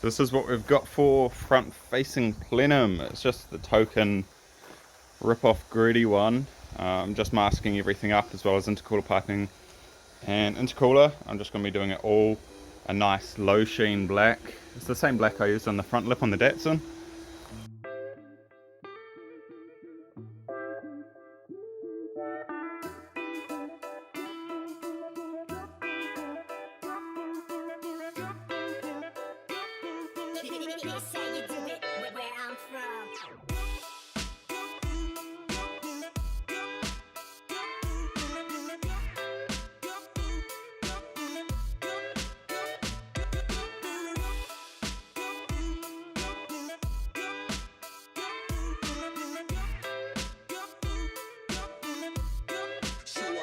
This is what we've got for Front Facing Plenum. It's just the token rip-off gritty one. I'm just masking everything up as well as intercooler piping and intercooler. I'm just going to be doing it all a nice low sheen black. It's the same black I used on the front lip on the Datsun.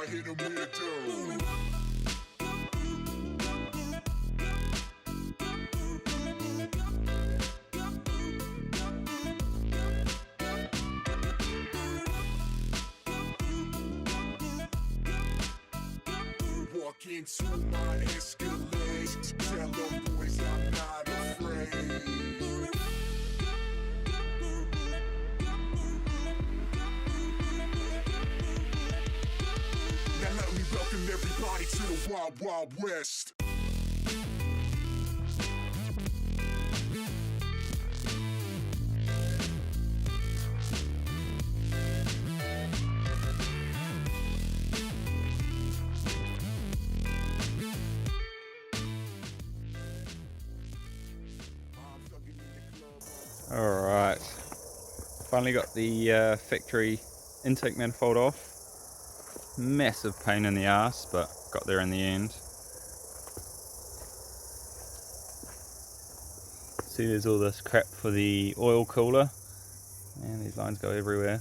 Hit 'em with a dough. Walk into my Escalade, tell them boys I'm not afraid. Now let me welcome everybody to the Wild Wild West. Alright, finally got the factory intake manifold off. Massive pain in the ass, but got there in the end. See, there's all this crap for the oil cooler, and these lines go everywhere.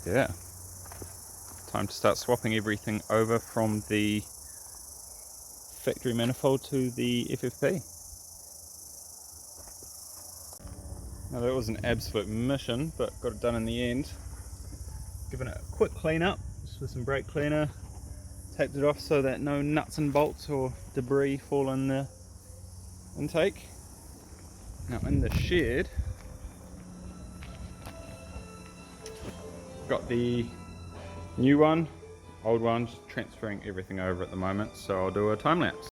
Yeah, time to start swapping everything over from the factory manifold to the FFP. Now that was an absolute mission, but got it done in the end. Given it a quick clean up just with some brake cleaner, taped it off so that no nuts and bolts or debris fall in the intake. Now in the shed, got the new one, old one, just transferring everything over at the moment, so I'll do a time lapse.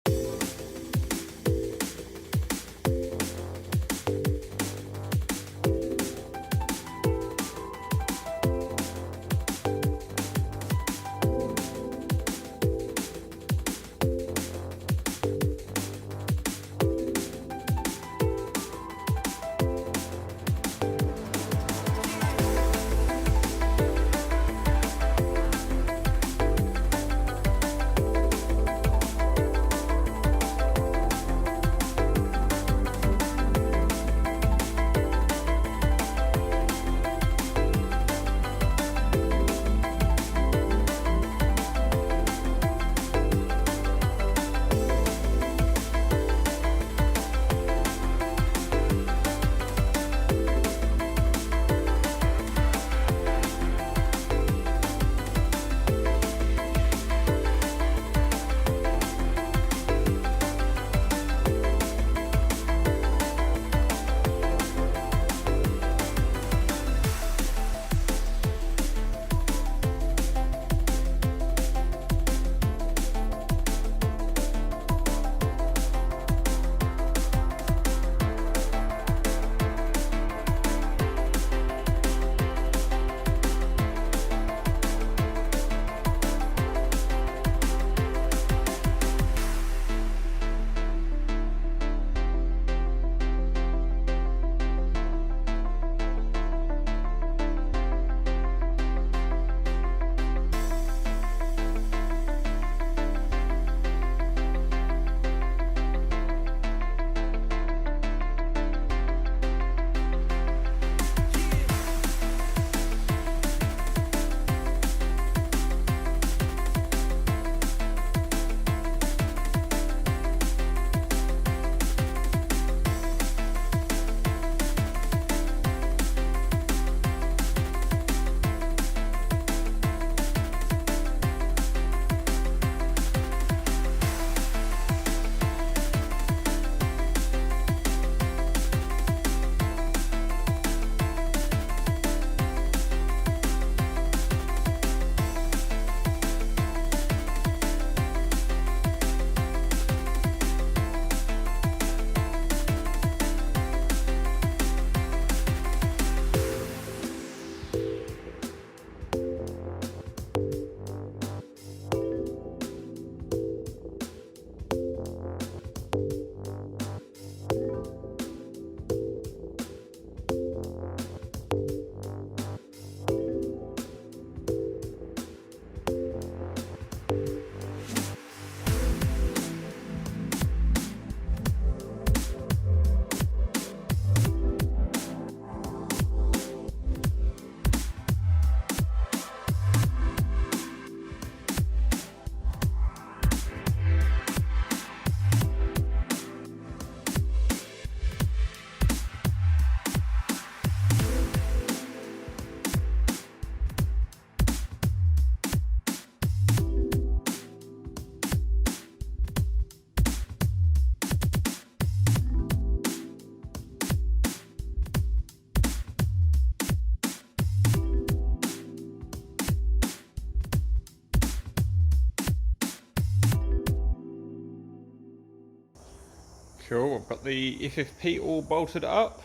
Cool, I've got the FFP all bolted up.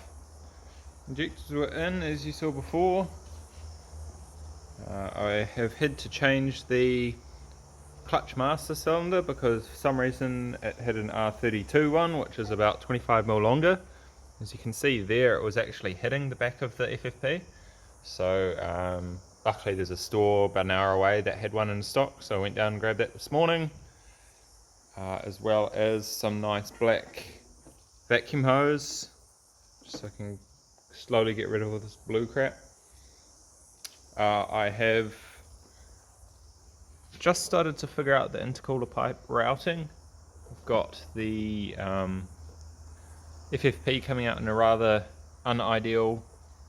Injectors were in as you saw before. I have had to change the clutch master cylinder because for some reason it had an R32 one, which is about 25mm longer. As you can see there, it was actually hitting the back of the FFP. So luckily there's a store about an hour away that had one in stock, so I went down and grabbed that this morning. As well as some nice black vacuum hose, just so I can slowly get rid of all this blue crap. I have just started to figure out the intercooler pipe routing. I've got the FFP coming out in a rather unideal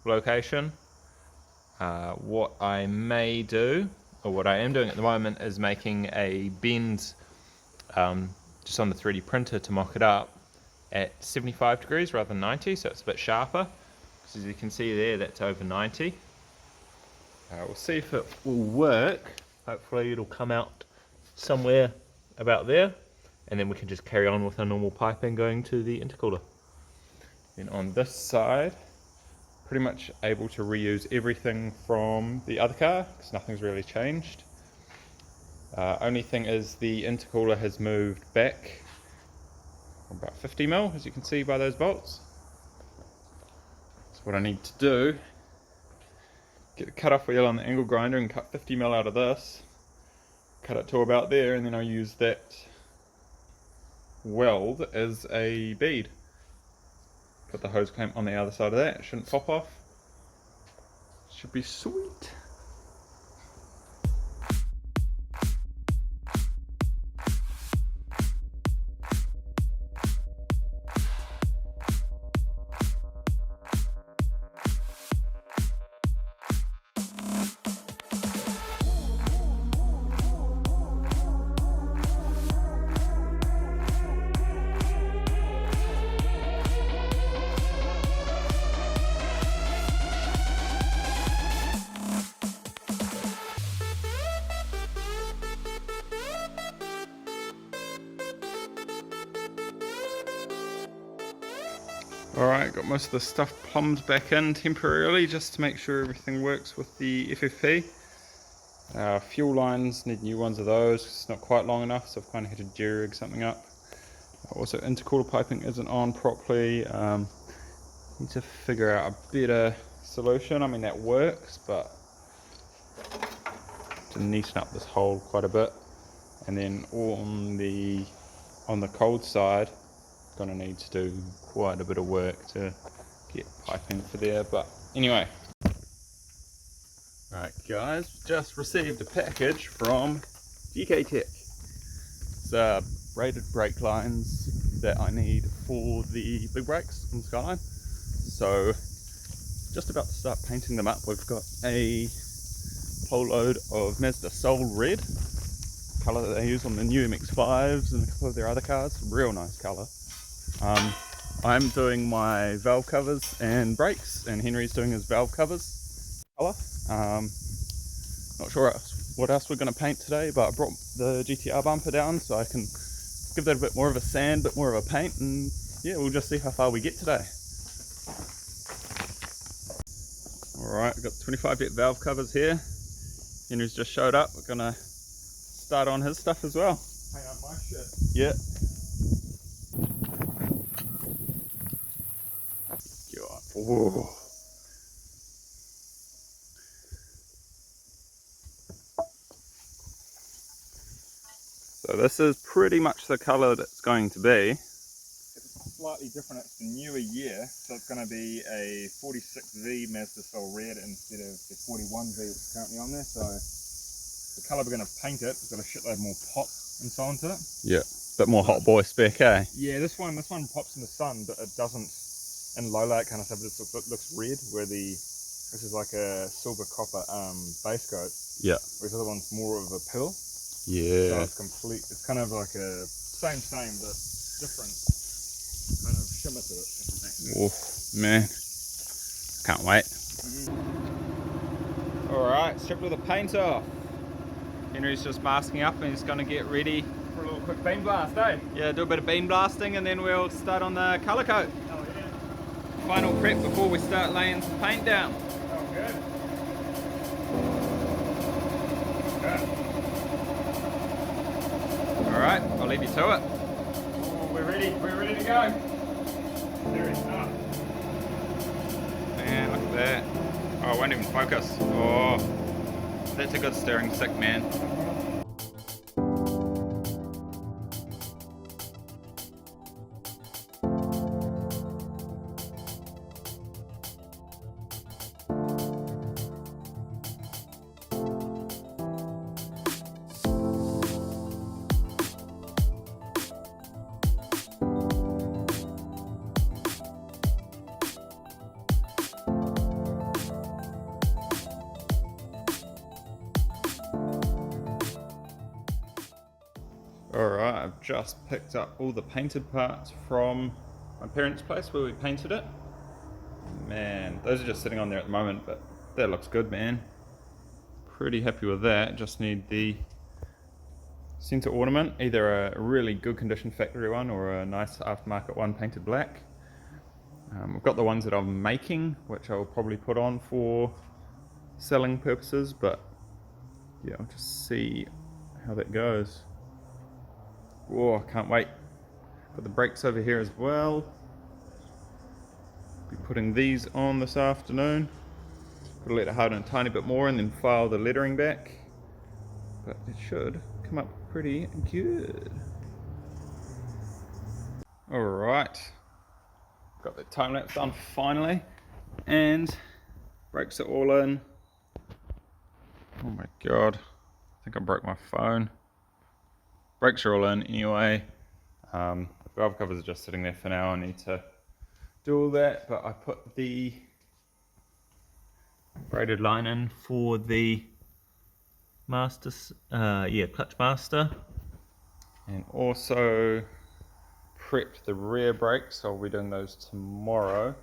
location. What I may do, or what I am doing at the moment, is making a bend just on the 3D printer to mock it up at 75 degrees rather than 90, so it's a bit sharper. Because as you can see there, that's over 90. We'll see if it will work. Hopefully it'll come out somewhere about there, and then we can just carry on with our normal piping going to the intercooler. Then on this side, pretty much able to reuse everything from the other car because nothing's really changed. Only thing is the intercooler has moved back about 50mm, as you can see by those bolts. So what I need to do, get the cut-off wheel on the angle grinder and cut 50mm out of this, cut it to about there, and then I'll use that weld as a bead. Put the hose clamp on the other side of that, it shouldn't pop off. Should be sweet. Alright, got most of the stuff plumbed back in temporarily just to make sure everything works with the FFP. Fuel lines, need new ones of those, it's not quite long enough, so I've kind of had to jerry rig something up. Also, intercooler piping isn't on properly. Need to figure out a better solution. I mean, that works, but to neaten up this hole quite a bit. And then on the cold side, gonna need to do quite a bit of work to get piping for there, but anyway. Right guys, just received a package from GK Tech. It's braided brake lines that I need for the big brakes on the Skyline. So just about to start painting them up. We've got a whole load of Mazda Soul Red, colour that they use on the new MX-5s and a couple of their other cars. Real nice colour. I'm doing my valve covers and brakes, and Henry's doing his valve covers colour. Not sure what else we're going to paint today, but I brought the GTR bumper down so I can give that a bit more of a sand, a bit more of a paint, and yeah, we'll just see how far we get today. Alright, I've got 25 jet valve covers here. Henry's just showed up. We're going to start on his stuff as well. Paint up my shit. Yeah. Whoa. So this is pretty much the colour that's going to be. It's slightly different, it's the newer year, so it's going to be a 46V Mazda Soul Red instead of the 41V that's currently on there. So the colour we're going to paint it has got a shitload more pop and so on to it. Yeah, bit more hot boy spec, eh? Yeah, this one pops in the sun, but it doesn't in low light kind of stuff. It looks red, where this is like a silver copper base coat. Yeah. Whereas the other one's more of a pill. Yeah. So it's kind of like a same but different kind of shimmer to it. Oh man, can't wait. Alright, stripped all the paint off. Henry's just masking up and he's going to get ready for a little quick beam blast, eh? Yeah, do a bit of beam blasting and then we'll start on the colour coat. Oh yeah. Final prep before we start laying some paint down. Oh good. Good. Alright, I'll leave you to it. Oh, we're ready to go. Serious stuff. Man, look at that. Oh, it won't even focus. Oh, that's a good steering stick, man. Alright, I've just picked up all the painted parts from my parents' place where we painted it. Man, those are just sitting on there at the moment, but that looks good, man. Pretty happy with that. Just need the center ornament, either a really good condition factory one or a nice aftermarket one painted black. I've got the ones that I'm making, which I'll probably put on for selling purposes, but yeah, I'll just see how that goes. Oh, I can't wait. Got the brakes over here as well. Be putting these on this afternoon. Gotta let it harden a tiny bit more and then file the lettering back. But it should come up pretty good. Alright. Got the time lapse done finally. And brakes are all in. Oh my god. I think I broke my phone. Brakes are all in anyway. The valve covers are just sitting there for now. I need to do all that, but I put the braided line in for the master, clutch master, and also prepped the rear brakes. So I'll be doing those tomorrow.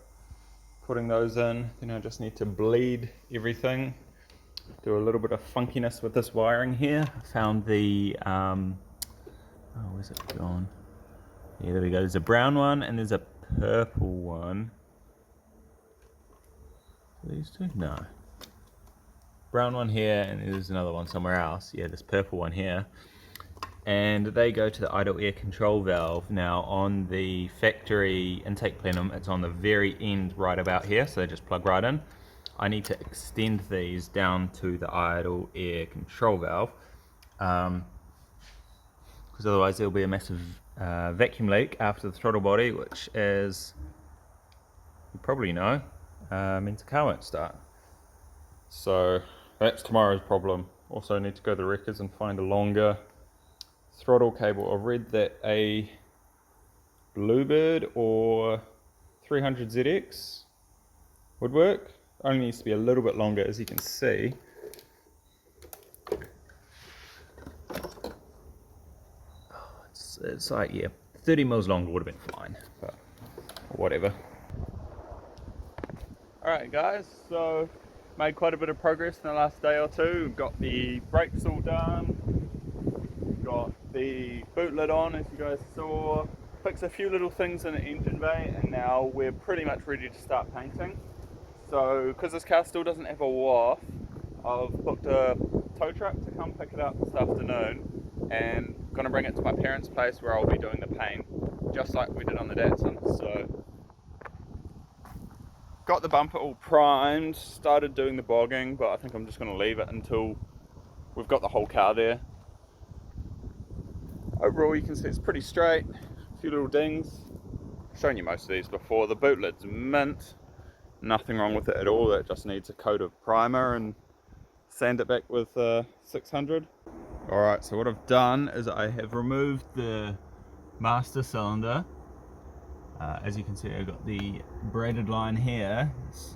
Putting those in, then I just need to bleed everything. Do a little bit of funkiness with this wiring here. I found the oh, where's it gone? Yeah, there we go. There's a brown one and there's a purple one. These two? No. Brown one here and there's another one somewhere else. Yeah, this purple one here. And they go to the idle air control valve. Now on the factory intake plenum, it's on the very end right about here, so they just plug right in. I need to extend these down to the idle air control valve. Because otherwise there'll be a massive vacuum leak after the throttle body, which, as you probably know, means the car won't start. So that's tomorrow's problem. Also need to go to the wreckers and find a longer throttle cable. I've read that a Bluebird or 300ZX would work. Only needs to be a little bit longer, as you can see. It's like, yeah, 30 mils longer would have been fine, but whatever. Alright guys, so made quite a bit of progress in the last day or two. We've got the brakes all done, got the boot lid on as you guys saw, fixed a few little things in the engine bay, and now we're pretty much ready to start painting. So because this car still doesn't have a WAF, I've booked a tow truck to come pick it up this afternoon and going to bring it to my parents' place where I'll be doing the paint, just like we did on the Datsun. So got the bumper all primed, started doing the bogging, but I think I'm just going to leave it until we've got the whole car there. Overall you can see it's pretty straight, a few little dings. I've shown you most of these before. The boot lid's mint, nothing wrong with it at all. It just needs a coat of primer and sand it back with 600. Alright, so what I've done is I have removed the master cylinder. As you can see, I've got the braided line here, this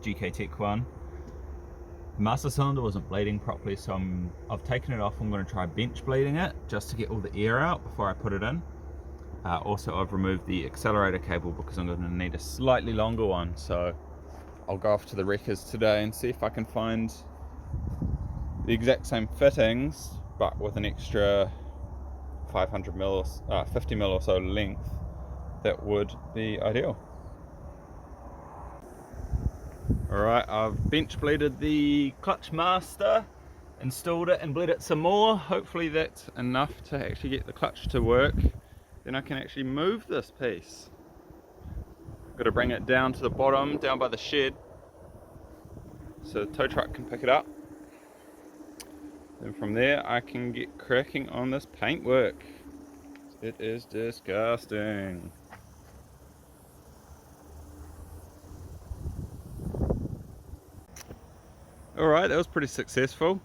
GK Tech one. The master cylinder wasn't bleeding properly, so I've taken it off. I'm going to try bench bleeding it just to get all the air out before I put it in. Also, I've removed the accelerator cable because I'm going to need a slightly longer one, so I'll go off to the wreckers today and see if I can find the exact same fittings but with an extra 500 mil, 50 mil or so length, that would be ideal. Alright, I've bench bleeded the clutch master, installed it and bled it some more. Hopefully that's enough to actually get the clutch to work. Then I can actually move this piece. Got to bring it down to the bottom, down by the shed, so the tow truck can pick it up. Then from there I can get cracking on this paintwork. It is disgusting. Alright, that was pretty successful.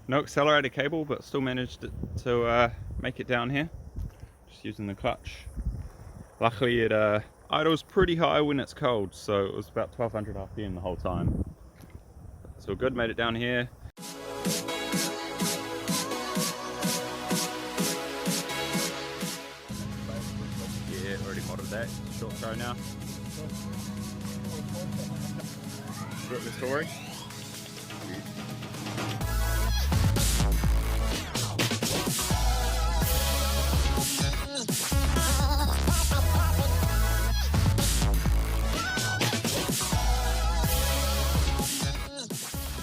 No accelerator cable, but still managed to make it down here, just using the clutch. Luckily it idles pretty high when it's cold, so it was about 1200 RPM the whole time. So good, made it down here. Yeah, already modded that. Short throw now. Got the story.